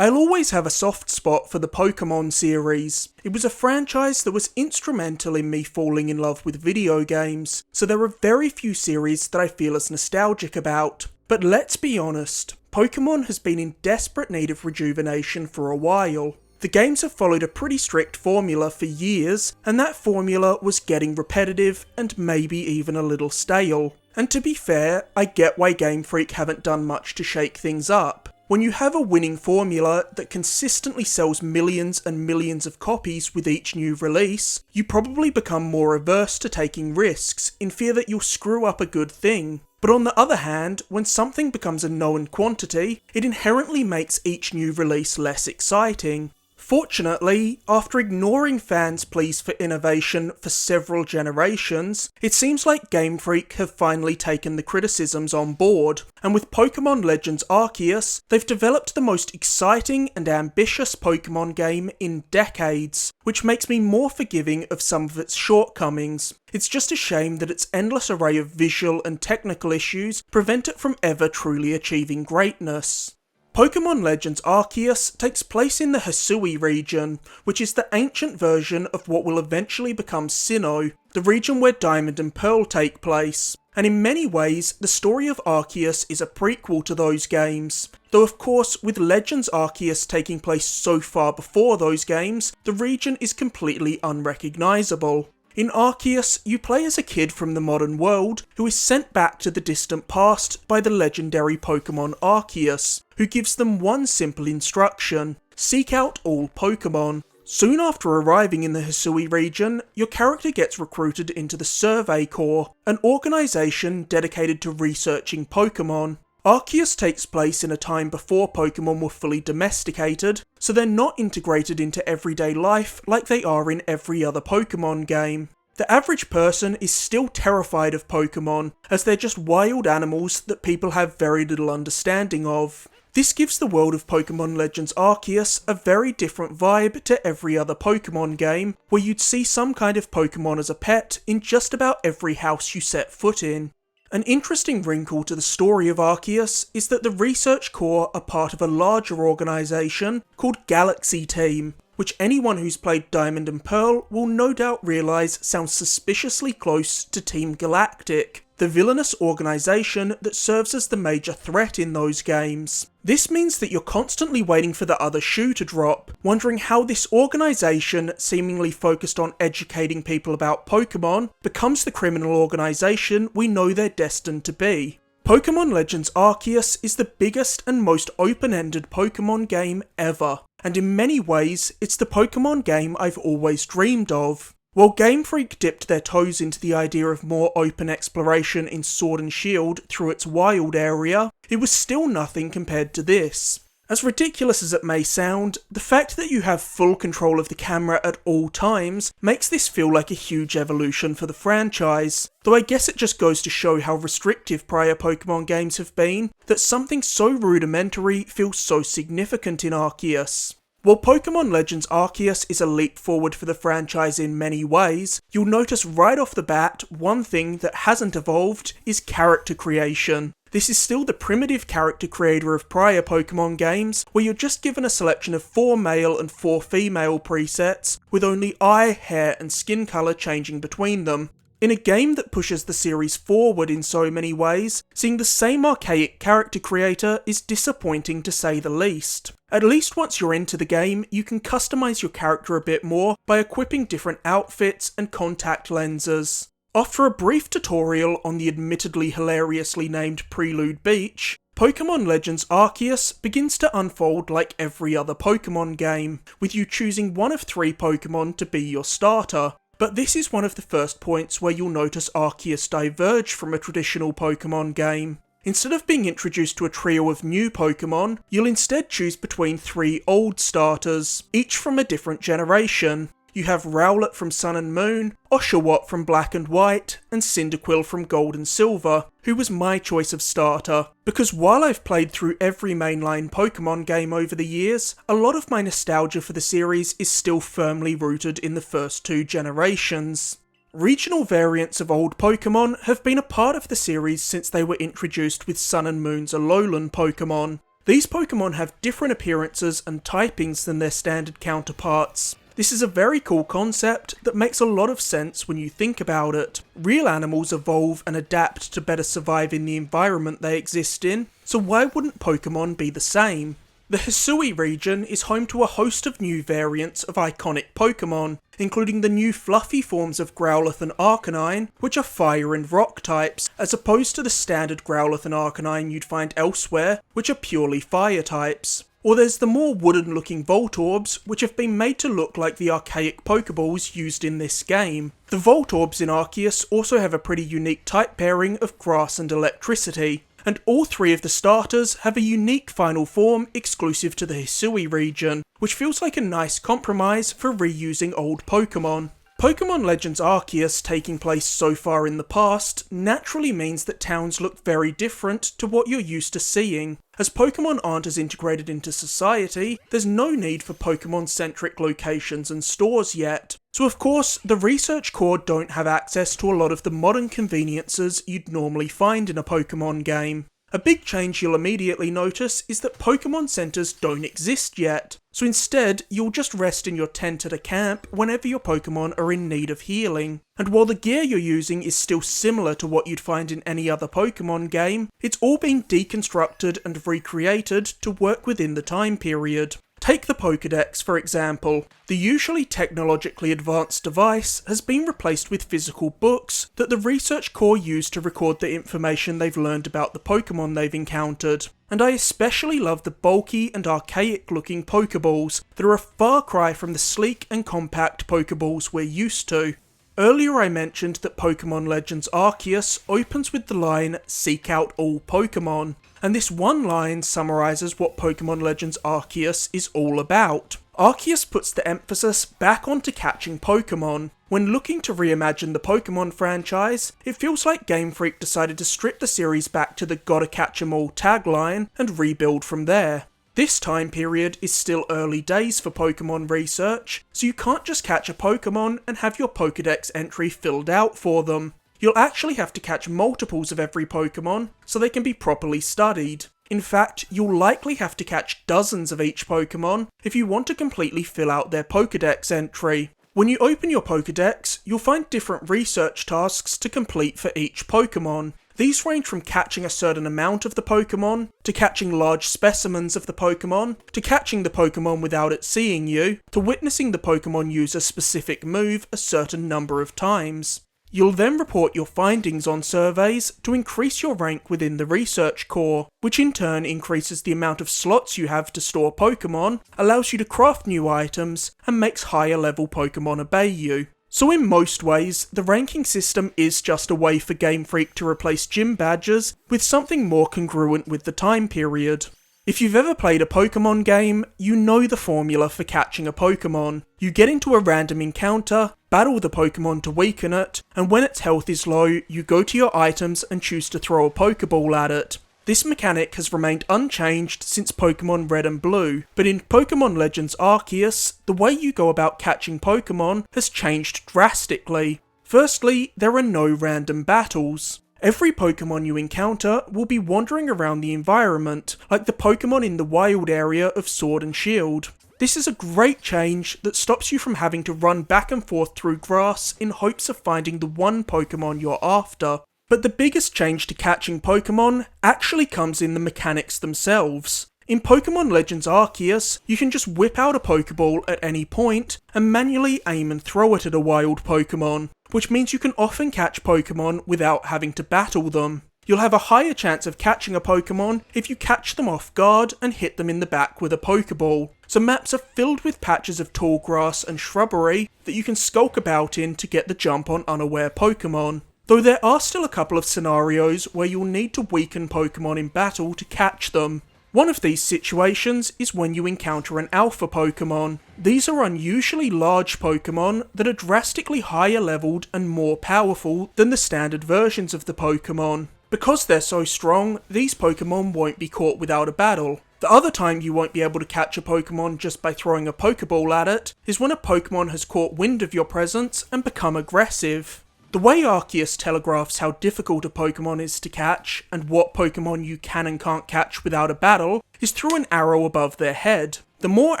I'll always have a soft spot for the Pokémon series. It was a franchise that was instrumental in me falling in love with video games, so there are very few series that I feel as nostalgic about. But let's be honest, Pokémon has been in desperate need of rejuvenation for a while. The games have followed a pretty strict formula for years, and that formula was getting repetitive and maybe even a little stale. And to be fair, I get why Game Freak haven't done much to shake things up. When you have a winning formula that consistently sells millions and millions of copies with each new release, you probably become more averse to taking risks in fear that you'll screw up a good thing. But on the other hand, when something becomes a known quantity, it inherently makes each new release less exciting. Fortunately, after ignoring fans' pleas for innovation for several generations, it seems like Game Freak have finally taken the criticisms on board, and with Pokémon Legends Arceus, they've developed the most exciting and ambitious Pokémon game in decades, which makes me more forgiving of some of its shortcomings. It's just a shame that its endless array of visual and technical issues prevent it from ever truly achieving greatness. Pokémon Legends Arceus takes place in the Hisui region, which is the ancient version of what will eventually become Sinnoh, the region where Diamond and Pearl take place. And in many ways, the story of Arceus is a prequel to those games. Though of course, with Legends Arceus taking place so far before those games, the region is completely unrecognisable. In Arceus, you play as a kid from the modern world who is sent back to the distant past by the legendary Pokémon Arceus, who gives them one simple instruction: seek out all Pokémon. Soon after arriving in the Hisui region, your character gets recruited into the Survey Corps, an organisation dedicated to researching Pokémon. Arceus takes place in a time before Pokémon were fully domesticated, so they're not integrated into everyday life like they are in every other Pokémon game. The average person is still terrified of Pokémon, as they're just wild animals that people have very little understanding of. This gives the world of Pokémon Legends Arceus a very different vibe to every other Pokémon game, where you'd see some kind of Pokémon as a pet in just about every house you set foot in. An interesting wrinkle to the story of Arceus is that the Research Corps are part of a larger organisation called Galaxy Team, which anyone who's played Diamond and Pearl will no doubt realise sounds suspiciously close to Team Galactic, the villainous organisation that serves as the major threat in those games. This means that you're constantly waiting for the other shoe to drop, wondering how this organisation, seemingly focused on educating people about Pokémon, becomes the criminal organisation we know they're destined to be. Pokémon Legends Arceus is the biggest and most open-ended Pokémon game ever, and in many ways, it's the Pokémon game I've always dreamed of. While Game Freak dipped their toes into the idea of more open exploration in Sword and Shield through its wild area, it was still nothing compared to this. As ridiculous as it may sound, the fact that you have full control of the camera at all times makes this feel like a huge evolution for the franchise, though I guess it just goes to show how restrictive prior Pokémon games have been, that something so rudimentary feels so significant in Arceus. While Pokémon Legends Arceus is a leap forward for the franchise in many ways, you'll notice right off the bat one thing that hasn't evolved is character creation. This is still the primitive character creator of prior Pokémon games, where you're just given a selection of 4 male and 4 female presets, with only eye, hair and skin colour changing between them. In a game that pushes the series forward in so many ways, seeing the same archaic character creator is disappointing to say the least. At least once you're into the game, you can customise your character a bit more by equipping different outfits and contact lenses. After a brief tutorial on the admittedly hilariously named Prelude Beach, Pokémon Legends Arceus begins to unfold like every other Pokémon game, with you choosing one of 3 Pokémon to be your starter. But this is one of the first points where you'll notice Arceus diverge from a traditional Pokémon game. Instead of being introduced to a trio of new Pokémon, you'll instead choose between 3 old starters, each from a different generation. You have Rowlet from Sun and Moon, Oshawott from Black and White, and Cyndaquil from Gold and Silver, who was my choice of starter, because while I've played through every mainline Pokémon game over the years, a lot of my nostalgia for the series is still firmly rooted in the first 2 generations. Regional variants of old Pokémon have been a part of the series since they were introduced with Sun and Moon's Alolan Pokémon. These Pokemon have different appearances and typings than their standard counterparts. This is a very cool concept that makes a lot of sense when you think about it. Real animals evolve and adapt to better survive in the environment they exist in, so why wouldn't Pokemon be the same? The Hisui region is home to a host of new variants of iconic Pokemon, including the new fluffy forms of Growlithe and Arcanine, which are fire and rock types, as opposed to the standard Growlithe and Arcanine you'd find elsewhere, which are purely fire types. Or there's the more wooden looking Voltorbs, which have been made to look like the archaic Pokeballs used in this game. The Voltorbs in Arceus also have a pretty unique type pairing of grass and electricity, and all three of the starters have a unique final form exclusive to the Hisui region, which feels like a nice compromise for reusing old Pokemon. Pokémon Legends Arceus taking place so far in the past naturally means that towns look very different to what you're used to seeing. As Pokemon aren't as integrated into society, there's no need for Pokemon-centric locations and stores yet. So of course, the Research Corps don't have access to a lot of the modern conveniences you'd normally find in a Pokemon game. A big change you'll immediately notice is that Pokemon Centers don't exist yet, so instead you'll just rest in your tent at a camp whenever your Pokemon are in need of healing. And while the gear you're using is still similar to what you'd find in any other Pokemon game, it's all been deconstructed and recreated to work within the time period. Take the Pokédex for example. The usually technologically advanced device has been replaced with physical books that the Research Corps use to record the information they've learned about the Pokemon they've encountered. And I especially love the bulky and archaic looking Pokeballs that are a far cry from the sleek and compact Pokeballs we're used to. Earlier I mentioned that Pokémon Legends Arceus opens with the line, "Seek out all Pokémon," and this one line summarises what Pokémon Legends Arceus is all about. Arceus puts the emphasis back onto catching Pokémon. When looking to reimagine the Pokémon franchise, it feels like Game Freak decided to strip the series back to the "gotta catch 'em all" tagline and rebuild from there. This time period is still early days for Pokemon research, so you can't just catch a Pokemon and have your Pokédex entry filled out for them. You'll actually have to catch multiples of every Pokemon so they can be properly studied. In fact, you'll likely have to catch dozens of each Pokemon if you want to completely fill out their Pokédex entry. When you open your Pokédex, you'll find different research tasks to complete for each Pokemon. These range from catching a certain amount of the Pokemon, to catching large specimens of the Pokemon, to catching the Pokemon without it seeing you, to witnessing the Pokemon use a specific move a certain number of times. You'll then report your findings on surveys to increase your rank within the Research Corps, which in turn increases the amount of slots you have to store Pokemon, allows you to craft new items, and makes higher level Pokemon obey you. So in most ways, the ranking system is just a way for Game Freak to replace gym badges with something more congruent with the time period. If you've ever played a Pokemon game, you know the formula for catching a Pokemon. You get into a random encounter, battle the Pokemon to weaken it, and when its health is low, you go to your items and choose to throw a Pokeball at it. This mechanic has remained unchanged since Pokemon Red and Blue, but in Pokemon Legends Arceus, the way you go about catching Pokemon has changed drastically. Firstly, there are no random battles. Every Pokemon you encounter will be wandering around the environment, like the Pokemon in the wild area of Sword and Shield. This is a great change that stops you from having to run back and forth through grass in hopes of finding the one Pokemon you're after. But the biggest change to catching Pokemon actually comes in the mechanics themselves. In Pokemon Legends Arceus, you can just whip out a Pokeball at any point and manually aim and throw it at a wild Pokemon, which means you can often catch Pokemon without having to battle them. You'll have a higher chance of catching a Pokemon if you catch them off guard and hit them in the back with a Pokeball. So maps are filled with patches of tall grass and shrubbery that you can skulk about in to get the jump on unaware Pokemon. Though there are still a couple of scenarios where you'll need to weaken Pokemon in battle to catch them. One of these situations is when you encounter an alpha Pokemon. These are unusually large Pokemon that are drastically higher leveled and more powerful than the standard versions of the Pokemon. Because they're so strong, these Pokemon won't be caught without a battle. The other time you won't be able to catch a Pokemon just by throwing a Pokeball at it is when a Pokemon has caught wind of your presence and become aggressive. The way Arceus telegraphs how difficult a Pokemon is to catch, and what Pokemon you can and can't catch without a battle, is through an arrow above their head. The more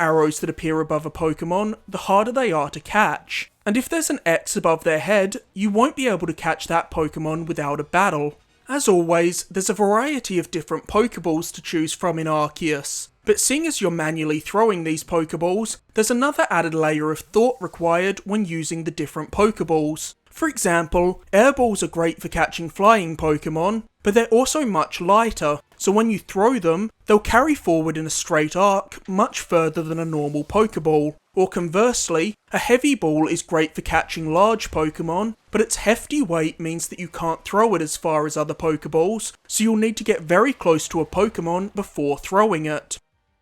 arrows that appear above a Pokemon, the harder they are to catch. And if there's an X above their head, you won't be able to catch that Pokemon without a battle. As always, there's a variety of different Pokeballs to choose from in Arceus, but seeing as you're manually throwing these Pokeballs, there's another added layer of thought required when using the different Pokeballs. For example, air balls are great for catching flying Pokemon, but they're also much lighter, so when you throw them, they'll carry forward in a straight arc much further than a normal Pokeball. Or conversely, a heavy ball is great for catching large Pokemon, but its hefty weight means that you can't throw it as far as other Pokeballs, so you'll need to get very close to a Pokemon before throwing it.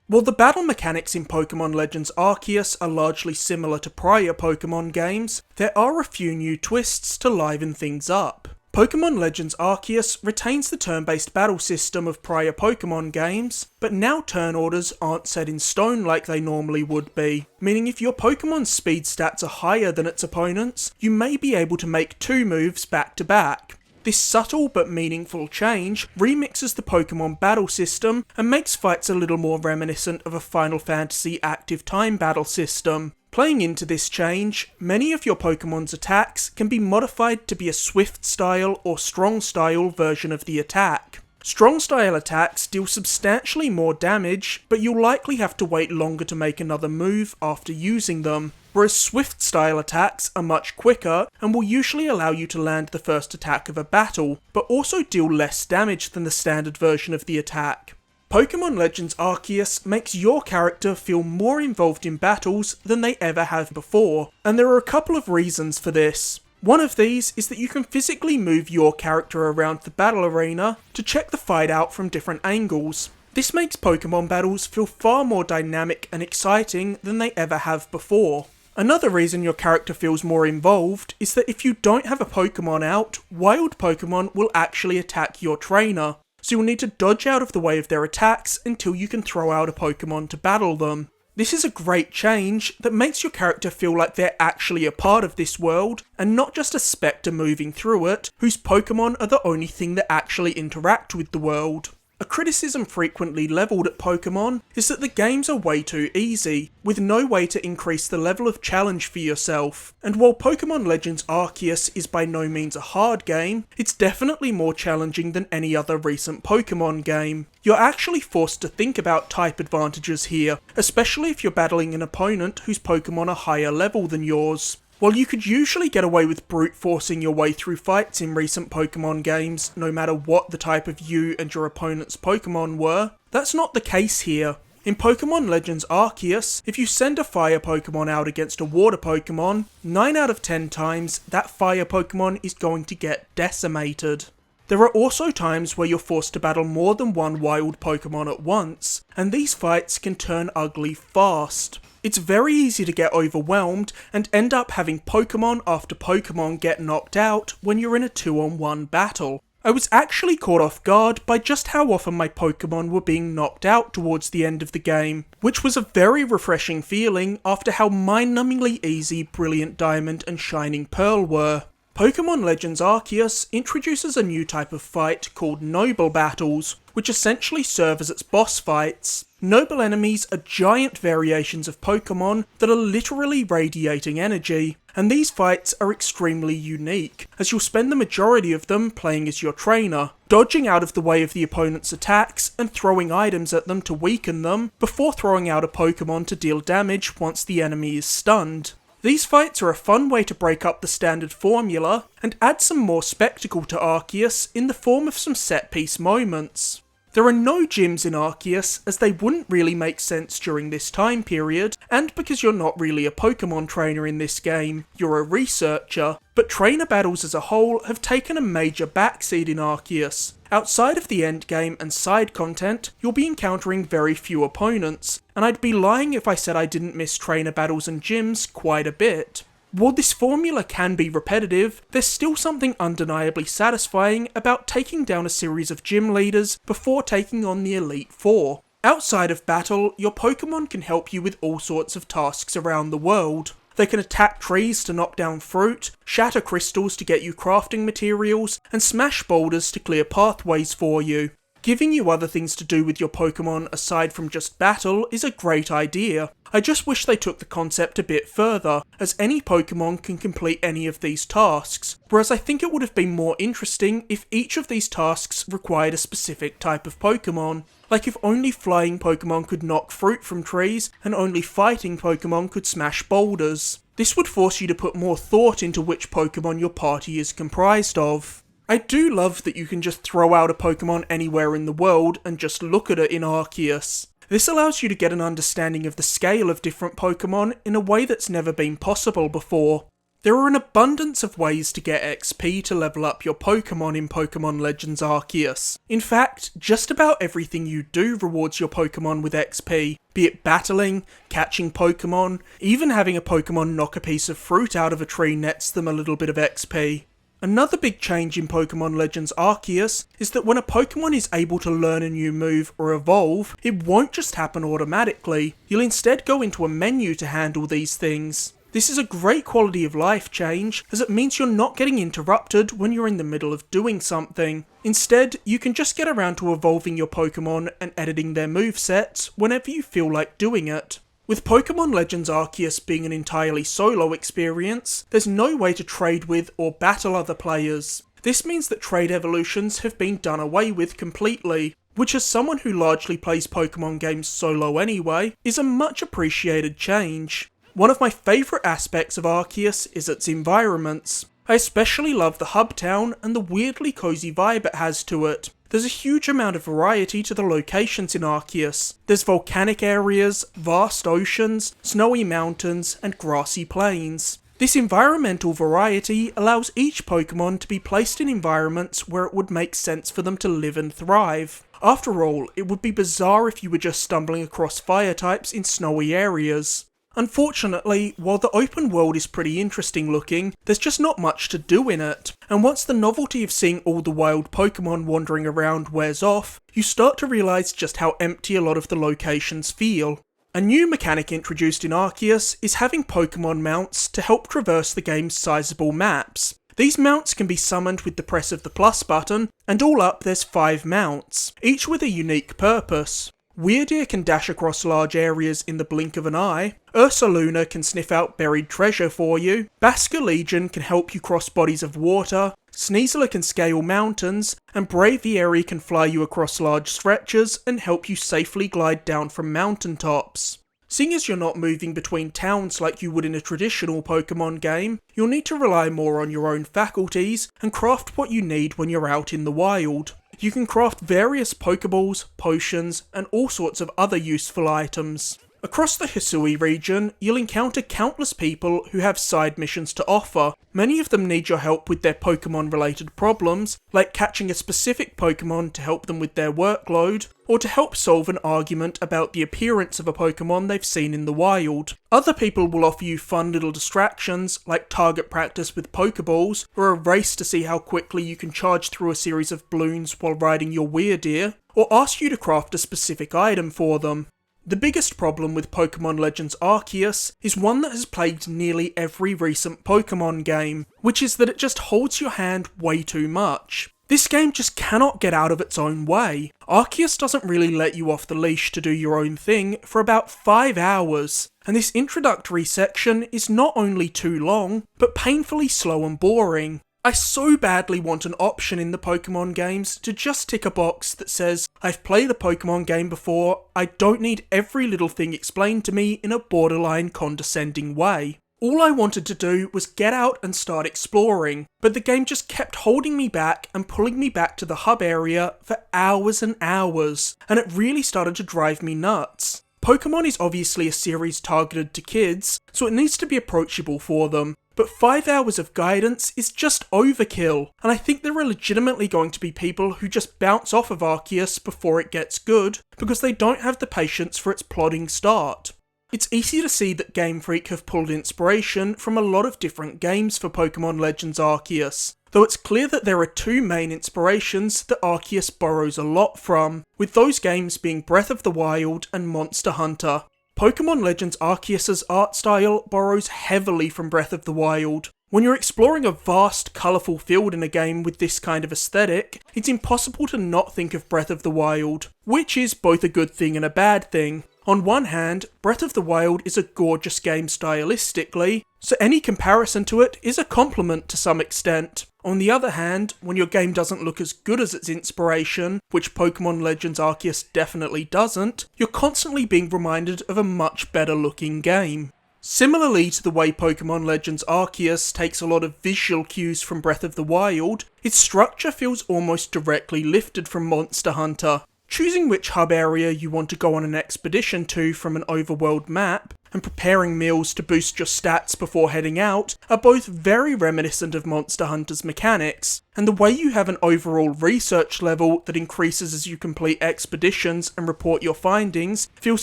While the battle mechanics in Pokémon Legends Arceus are largely similar to prior Pokémon games, there are a few new twists to liven things up. Pokémon Legends Arceus retains the turn-based battle system of prior Pokémon games, but now turn orders aren't set in stone like they normally would be, meaning if your Pokémon's speed stats are higher than its opponents, you may be able to make 2 moves back to back. This subtle but meaningful change remixes the Pokemon battle system and makes fights a little more reminiscent of a Final Fantasy active time battle system. Playing into this change, many of your Pokemon's attacks can be modified to be a Swift style or Strong style version of the attack. Strong style attacks deal substantially more damage, but you'll likely have to wait longer to make another move after using them. Whereas Swift style attacks are much quicker and will usually allow you to land the first attack of a battle, but also deal less damage than the standard version of the attack. Pokémon Legends Arceus makes your character feel more involved in battles than they ever have before, and there are a couple of reasons for this. One of these is that you can physically move your character around the battle arena to check the fight out from different angles. This makes Pokemon battles feel far more dynamic and exciting than they ever have before. Another reason your character feels more involved is that if you don't have a Pokemon out, wild Pokemon will actually attack your trainer, so you'll need to dodge out of the way of their attacks until you can throw out a Pokemon to battle them. This is a great change that makes your character feel like they're actually a part of this world, and not just a spectre moving through it, whose Pokemon are the only thing that actually interact with the world. A criticism frequently levelled at Pokemon is that the games are way too easy, with no way to increase the level of challenge for yourself. And while Pokémon Legends Arceus is by no means a hard game, it's definitely more challenging than any other recent Pokémon game. You're actually forced to think about type advantages here, especially if you're battling an opponent whose Pokémon are higher level than yours. While you could usually get away with brute forcing your way through fights in recent Pokemon games, no matter what the type of you and your opponent's Pokemon were, that's not the case here. In Pokemon Legends Arceus, if you send a fire Pokemon out against a water Pokemon, 9 out of 10 times that fire Pokemon is going to get decimated. There are also times where you're forced to battle more than one wild Pokemon at once, and these fights can turn ugly fast. It's very easy to get overwhelmed and end up having Pokemon after Pokemon get knocked out when you're in a 2-on-1 battle. I was actually caught off guard by just how often my Pokemon were being knocked out towards the end of the game, which was a very refreshing feeling after how mind-numbingly easy Brilliant Diamond and Shining Pearl were. Pokémon Legends Arceus introduces a new type of fight called Noble Battles, which essentially serve as its boss fights. Noble enemies are giant variations of Pokémon that are literally radiating energy, and these fights are extremely unique, as you'll spend the majority of them playing as your trainer, dodging out of the way of the opponent's attacks and throwing items at them to weaken them, before throwing out a Pokémon to deal damage once the enemy is stunned. These fights are a fun way to break up the standard formula and add some more spectacle to Arceus in the form of some set-piece moments. There are no gyms in Arceus, as they wouldn't really make sense during this time period, and because you're not really a Pokemon trainer in this game, you're a researcher, but trainer battles as a whole have taken a major backseat in Arceus. Outside of the endgame and side content, you'll be encountering very few opponents, and I'd be lying if I said I didn't miss trainer battles and gyms quite a bit. While this formula can be repetitive, there's still something undeniably satisfying about taking down a series of gym leaders before taking on the Elite Four. Outside of battle, your Pokemon can help you with all sorts of tasks around the world. They can attack trees to knock down fruit, shatter crystals to get you crafting materials, and smash boulders to clear pathways for you. Giving you other things to do with your Pokemon aside from just battle is a great idea. I just wish they took the concept a bit further, as any Pokemon can complete any of these tasks, whereas I think it would have been more interesting if each of these tasks required a specific type of Pokemon. Like if only flying Pokemon could knock fruit from trees, and only fighting Pokemon could smash boulders. This would force you to put more thought into which Pokemon your party is comprised of. I do love that you can just throw out a Pokemon anywhere in the world and just look at it in Arceus. This allows you to get an understanding of the scale of different Pokemon in a way that's never been possible before. There are an abundance of ways to get XP to level up your Pokemon in Pokémon Legends Arceus. In fact, just about everything you do rewards your Pokemon with XP, be it battling, catching Pokemon, even having a Pokemon knock a piece of fruit out of a tree nets them a little bit of XP. Another big change in Pokémon Legends Arceus is that when a Pokemon is able to learn a new move or evolve, it won't just happen automatically. You'll instead go into a menu to handle these things. This is a great quality of life change, as it means you're not getting interrupted when you're in the middle of doing something. Instead, you can just get around to evolving your Pokemon and editing their movesets whenever you feel like doing it. With Pokémon Legends Arceus being an entirely solo experience, there's no way to trade with or battle other players. This means that trade evolutions have been done away with completely, which as someone who largely plays Pokémon games solo anyway, is a much appreciated change. One of my favourite aspects of Arceus is its environments. I especially love the hub town and the weirdly cozy vibe it has to it. There's a huge amount of variety to the locations in Arceus. There's volcanic areas, vast oceans, snowy mountains, and grassy plains. This environmental variety allows each Pokemon to be placed in environments where it would make sense for them to live and thrive. After all, it would be bizarre if you were just stumbling across fire types in snowy areas. Unfortunately, while the open world is pretty interesting looking, there's just not much to do in it, and once the novelty of seeing all the wild Pokemon wandering around wears off, you start to realise just how empty a lot of the locations feel. A new mechanic introduced in Arceus is having Pokemon mounts to help traverse the game's sizable maps. These mounts can be summoned with the press of the plus button, and all up there's 5 mounts, each with a unique purpose. Weirdeer can dash across large areas in the blink of an eye, Ursaluna can sniff out buried treasure for you, Basculegion can help you cross bodies of water, Sneasler can scale mountains, and Braviary can fly you across large stretches and help you safely glide down from mountaintops. Seeing as you're not moving between towns like you would in a traditional Pokemon game, you'll need to rely more on your own faculties and craft what you need when you're out in the wild. You can craft various Pokeballs, potions, and all sorts of other useful items. Across the Hisui region, you'll encounter countless people who have side missions to offer. Many of them need your help with their Pokemon-related problems, like catching a specific Pokemon to help them with their workload, or to help solve an argument about the appearance of a Pokemon they've seen in the wild. Other people will offer you fun little distractions, like target practice with Pokeballs, or a race to see how quickly you can charge through a series of balloons while riding your Weirdeer, or ask you to craft a specific item for them. The biggest problem with Pokémon Legends Arceus is one that has plagued nearly every recent Pokémon game, which is that it just holds your hand way too much. This game just cannot get out of its own way. Arceus doesn't really let you off the leash to do your own thing for about 5 hours, and this introductory section is not only too long, but painfully slow and boring. I so badly want an option in the Pokemon games to just tick a box that says, I've played a Pokemon game before, I don't need every little thing explained to me in a borderline condescending way. All I wanted to do was get out and start exploring, but the game just kept holding me back and pulling me back to the hub area for hours and hours, and it really started to drive me nuts. Pokemon is obviously a series targeted to kids, so it needs to be approachable for them, but 5 hours of guidance is just overkill, and I think there are legitimately going to be people who just bounce off of Arceus before it gets good, because they don't have the patience for its plodding start. It's easy to see that Game Freak have pulled inspiration from a lot of different games for Pokémon Legends Arceus, though it's clear that there are 2 main inspirations that Arceus borrows a lot from, with those games being Breath of the Wild and Monster Hunter. Pokémon Legends Arceus' art style borrows heavily from Breath of the Wild. When you're exploring a vast, colourful field in a game with this kind of aesthetic, it's impossible to not think of Breath of the Wild, which is both a good thing and a bad thing. On one hand, Breath of the Wild is a gorgeous game stylistically, so any comparison to it is a compliment to some extent. On the other hand, when your game doesn't look as good as its inspiration, which Pokémon Legends Arceus definitely doesn't, you're constantly being reminded of a much better looking game. Similarly to the way Pokémon Legends Arceus takes a lot of visual cues from Breath of the Wild, its structure feels almost directly lifted from Monster Hunter. Choosing which hub area you want to go on an expedition to from an overworld map, and preparing meals to boost your stats before heading out are both very reminiscent of Monster Hunter's mechanics, and the way you have an overall research level that increases as you complete expeditions and report your findings feels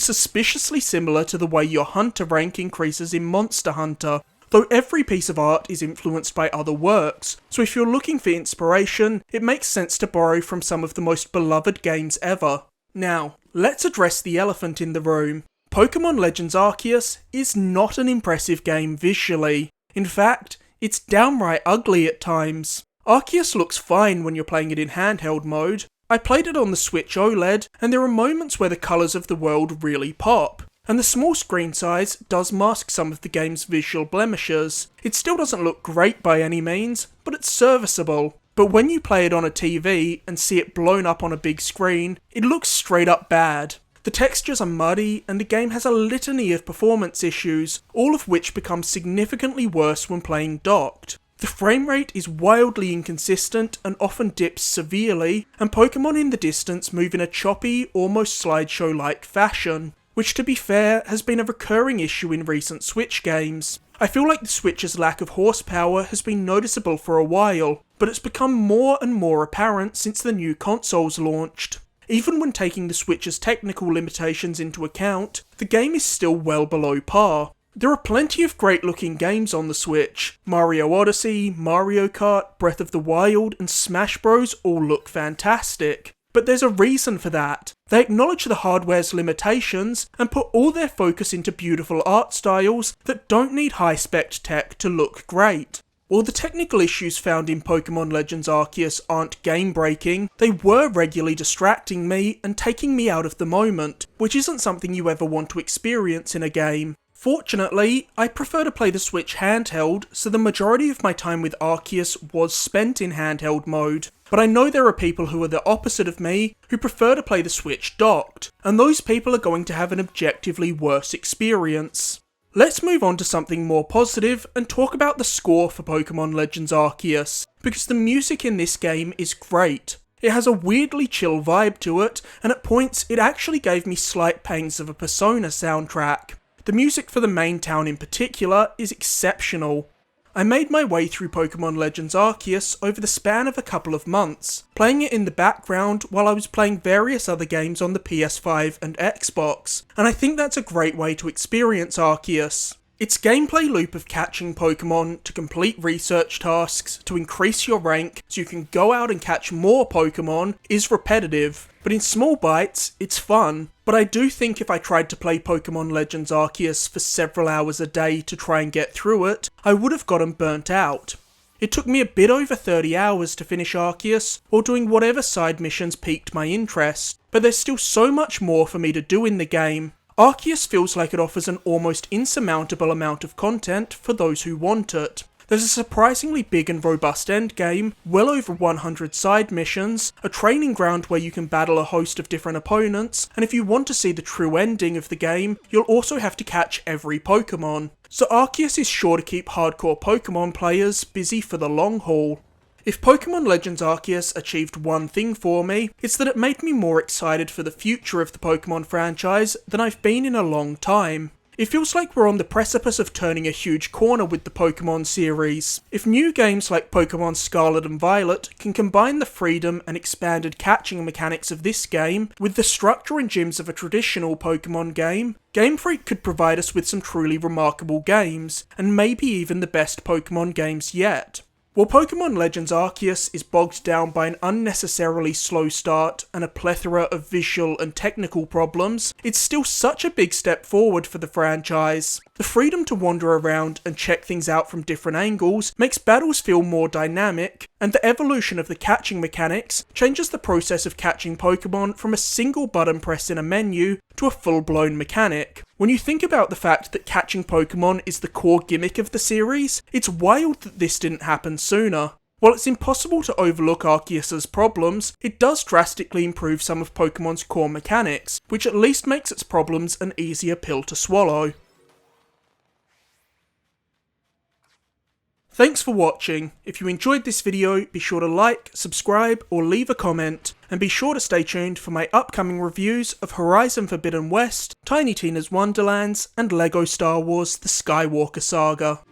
suspiciously similar to the way your hunter rank increases in Monster Hunter, though every piece of art is influenced by other works, so if you're looking for inspiration, it makes sense to borrow from some of the most beloved games ever. Now, let's address the elephant in the room. Pokémon Legends Arceus is not an impressive game visually. In fact, it's downright ugly at times. Arceus looks fine when you're playing it in handheld mode. I played it on the Switch OLED, and there are moments where the colours of the world really pop. And the small screen size does mask some of the game's visual blemishes. It still doesn't look great by any means, but it's serviceable. But when you play it on a TV and see it blown up on a big screen, it looks straight up bad. The textures are muddy, and the game has a litany of performance issues, all of which become significantly worse when playing docked. The frame rate is wildly inconsistent and often dips severely, and Pokemon in the distance move in a choppy, almost slideshow-like fashion, which to be fair has been a recurring issue in recent Switch games. I feel like the Switch's lack of horsepower has been noticeable for a while, but it's become more and more apparent since the new consoles launched. Even when taking the Switch's technical limitations into account, the game is still well below par. There are plenty of great looking games on the Switch. Mario Odyssey, Mario Kart, Breath of the Wild, and Smash Bros all look fantastic. But there's a reason for that. They acknowledge the hardware's limitations and put all their focus into beautiful art styles that don't need high-spec tech to look great. While the technical issues found in Pokémon Legends Arceus aren't game-breaking, they were regularly distracting me and taking me out of the moment, which isn't something you ever want to experience in a game. Fortunately, I prefer to play the Switch handheld, so the majority of my time with Arceus was spent in handheld mode. But I know there are people who are the opposite of me, who prefer to play the Switch docked, and those people are going to have an objectively worse experience. Let's move on to something more positive and talk about the score for Pokémon Legends Arceus, because the music in this game is great. It has a weirdly chill vibe to it, and at points it actually gave me slight pangs of a Persona soundtrack. The music for the main town in particular is exceptional. I made my way through Pokémon Legends Arceus over the span of a couple of months, playing it in the background while I was playing various other games on the PS5 and Xbox, and I think that's a great way to experience Arceus. Its gameplay loop of catching Pokémon to complete research tasks to increase your rank so you can go out and catch more Pokémon is repetitive, but in small bites, it's fun. But I do think if I tried to play Pokémon Legends Arceus for several hours a day to try and get through it, I would have gotten burnt out. It took me a bit over 30 hours to finish Arceus, while doing whatever side missions piqued my interest, but there's still so much more for me to do in the game. Arceus feels like it offers an almost insurmountable amount of content for those who want it. There's a surprisingly big and robust endgame, well over 100 side missions, a training ground where you can battle a host of different opponents, and if you want to see the true ending of the game, you'll also have to catch every Pokémon. So Arceus is sure to keep hardcore Pokémon players busy for the long haul. If Pokémon Legends Arceus achieved one thing for me, it's that it made me more excited for the future of the Pokémon franchise than I've been in a long time. It feels like we're on the precipice of turning a huge corner with the Pokémon series. If new games like Pokémon Scarlet and Violet can combine the freedom and expanded catching mechanics of this game with the structure and gyms of a traditional Pokémon game, Game Freak could provide us with some truly remarkable games, and maybe even the best Pokémon games yet. While Pokémon Legends Arceus is bogged down by an unnecessarily slow start and a plethora of visual and technical problems, it's still such a big step forward for the franchise. The freedom to wander around and check things out from different angles makes battles feel more dynamic, and the evolution of the catching mechanics changes the process of catching Pokémon from a single button press in a menu to a full-blown mechanic. When you think about the fact that catching Pokémon is the core gimmick of the series, it's wild that this didn't happen sooner. While it's impossible to overlook Arceus' problems, it does drastically improve some of Pokemon's core mechanics, which at least makes its problems an easier pill to swallow. Thanks for watching. If you enjoyed this video, be sure to like, subscribe, or leave a comment, and be sure to stay tuned for my upcoming reviews of Horizon Forbidden West, Tiny Tina's Wonderlands, and LEGO Star Wars The Skywalker Saga.